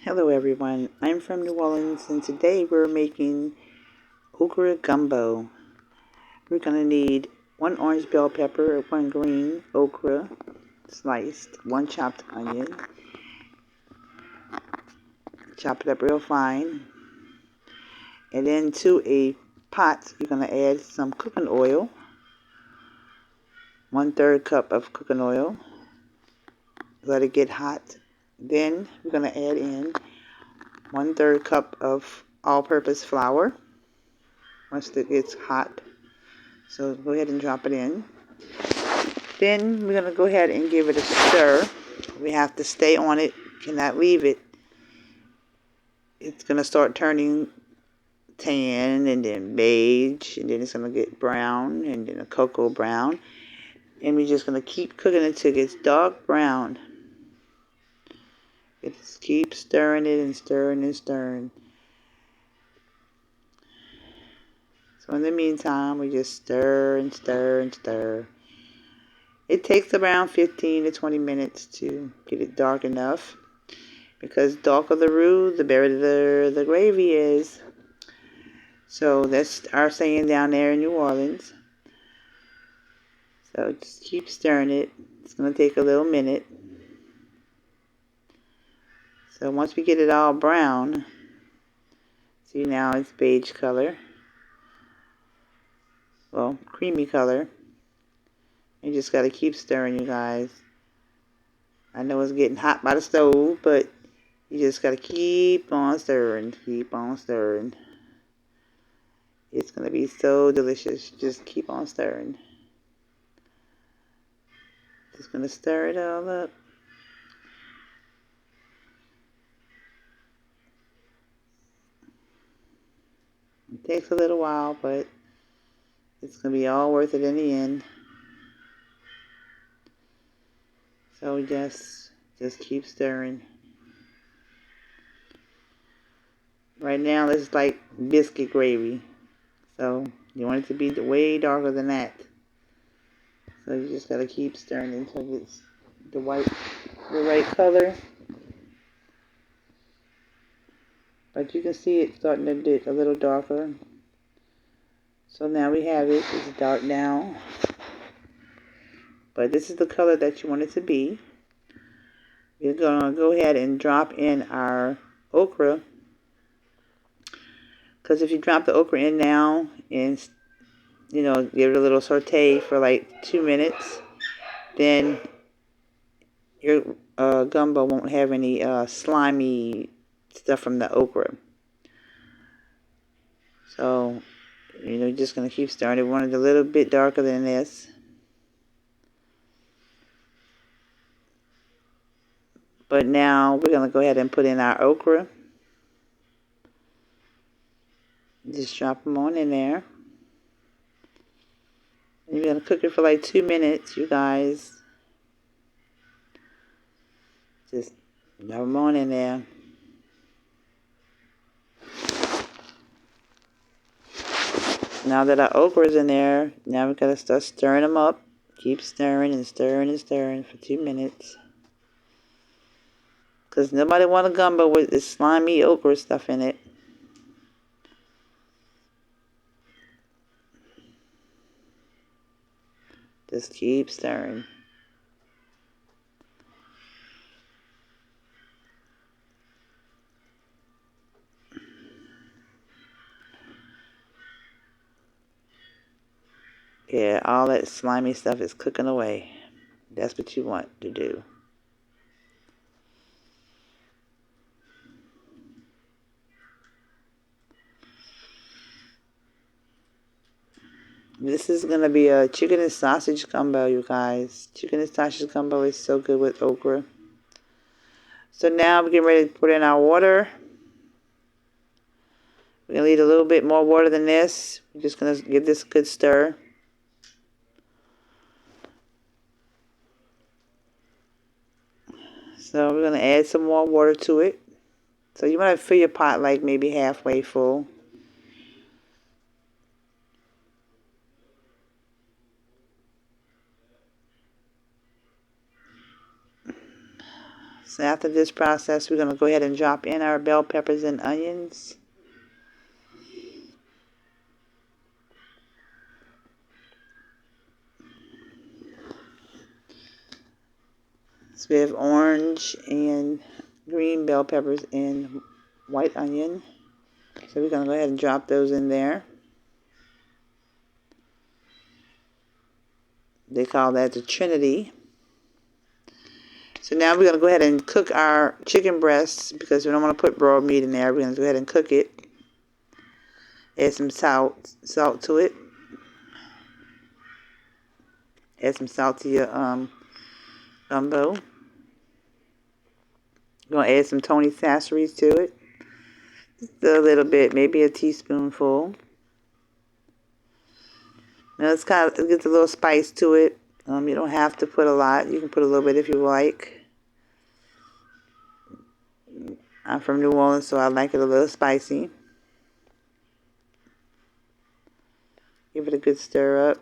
Hello everyone, I'm from New Orleans and today we're making okra gumbo. We're going to need 1 orange bell pepper, 1 green okra sliced, 1 chopped onion, chop it up real fine, and then to a pot you're going to add some cooking oil, 1/3 cup of cooking oil, let it get hot. Then we're going to add in 1/3 cup of all-purpose flour once it gets hot. So go ahead and drop it in. Then we're going to go ahead and give it a stir. We have to stay on it, cannot leave it. It's going to start turning tan and then beige, and then it's going to get brown and then a cocoa brown. And we're just going to keep cooking it until it gets dark brown. Just keep stirring it and stirring and stirring. So in the meantime, we just stir and stir and stir. It takes around 15 to 20 minutes to get it dark enough, because the darker the roux, the better the gravy is. So that's our saying down there in New Orleans. So just keep stirring it. It's going to take a little minute. So once we get it all brown, see now it's beige color. Well, creamy color. You just got to keep stirring, you guys. I know it's getting hot by the stove, but you just got to keep on stirring, keep on stirring. It's going to be so delicious. Just keep on stirring. Just going to stir it all up. It takes a little while, but it's going to be all worth it in the end. So just keep stirring. Right now it's like biscuit gravy. So you want it to be way darker than that. So you just got to keep stirring until it's the right color. But you can see it starting to get a little darker. So now we have it. It's dark now. But this is the color that you want it to be. We're going to go ahead and drop in our okra. Because if you drop the okra in now and, give it a little saute for like 2 minutes, then your gumbo won't have any slimy stuff from the okra. So, you're just going to keep stirring it. We want it a little bit darker than this. But now we're going to go ahead and put in our okra. Just drop them on in there. And you're going to cook it for like 2 minutes, you guys. Just drop them on in there. Now that our okra is in there, now we've got to start stirring them up. Keep stirring and stirring and stirring for 2 minutes. Because nobody wants a gumbo with this slimy okra stuff in it. Just keep stirring. Yeah, all that slimy stuff is cooking away. That's what you want to do. This is going to be a chicken and sausage gumbo, you guys. Chicken and sausage gumbo is so good with okra. So now we're getting ready to put in our water. We're going to need a little bit more water than this. We're just going to give this a good stir. So we're going to add some more water to it. So you want to fill your pot like maybe halfway full. So after this process, we're going to go ahead and drop in our bell peppers and onions. So we have orange and green bell peppers and white onion. So we're going to go ahead and drop those in there. They call that the Trinity. So now we're going to go ahead and cook our chicken breasts because we don't want to put broiled meat in there. We're going to go ahead and cook it. Add some salt to it. Add some salt to your gumbo. You're going to add some Tony sasseries to it. Just a little bit, maybe a teaspoonful. Now it gets a little spice to it. You don't have to put a lot. You can put a little bit if you like. I'm from New Orleans, so I like it a little spicy. Give it a good stir up.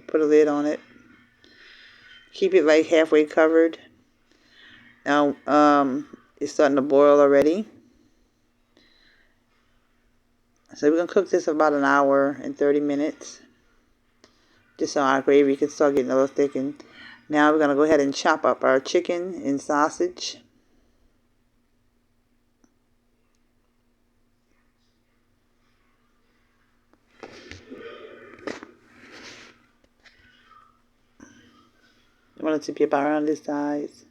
Put a lid on it. Keep it like halfway covered. Now it's starting to boil already. So we're going to cook this about an hour and 30 minutes. Just so our gravy can start getting a little thickened. Now we're going to go ahead and chop up our chicken and sausage. I want it to be about around this size.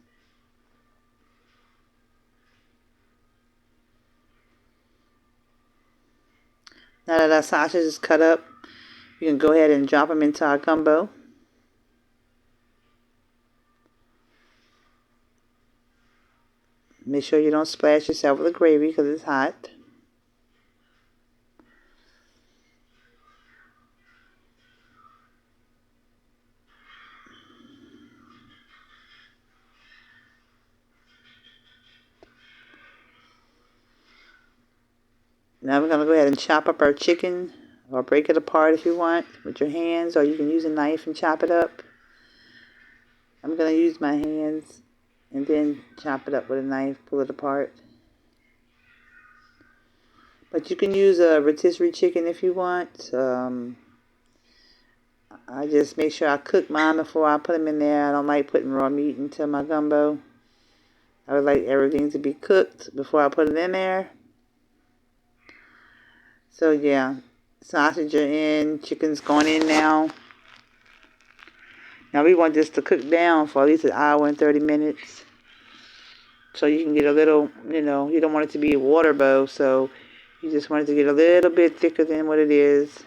Now that our sausage is cut up, you can go ahead and drop them into our gumbo. Make sure you don't splash yourself with the gravy because it's hot. Now we're going to go ahead and chop up our chicken, or break it apart if you want with your hands, or you can use a knife and chop it up. I'm going to use my hands and then chop it up with a knife, pull it apart. But you can use a rotisserie chicken if you want. I just make sure I cook mine before I put them in there. I don't like putting raw meat into my gumbo. I would like everything to be cooked before I put it in there. So yeah, sausage are in, chicken's going in now. Now we want this to cook down for at least an hour and 30 minutes. So you can get a little, you don't want it to be a water bowl, so you just want it to get a little bit thicker than what it is.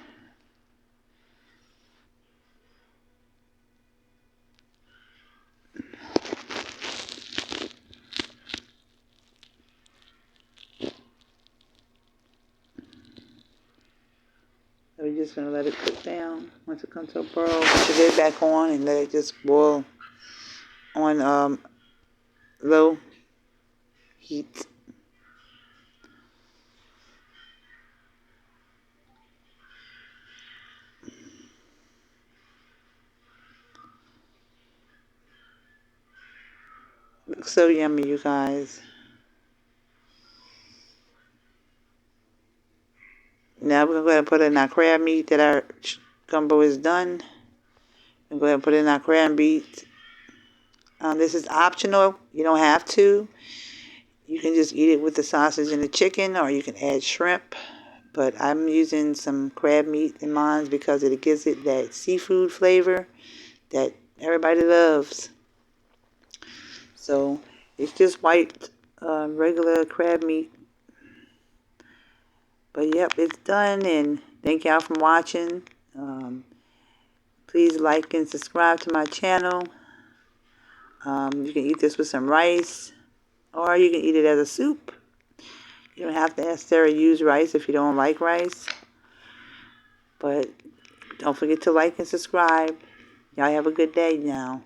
So we're just going to let it cook down. Once it comes to a boil, put your lid back on and let it just boil on low heat. Looks so yummy, you guys. Now we're going to go ahead and put in our crab meat that our gumbo is done. And go ahead and put in our crab meat. This is optional. You don't have to. You can just eat it with the sausage and the chicken, or you can add shrimp. But I'm using some crab meat in mine because it gives it that seafood flavor that everybody loves. So it's just white, regular crab meat. But yep, it's done, and thank y'all for watching. Please like and subscribe to my channel. You can eat this with some rice, or you can eat it as a soup. You don't have to necessarily use rice if you don't like rice. But don't forget to like and subscribe. Y'all have a good day now.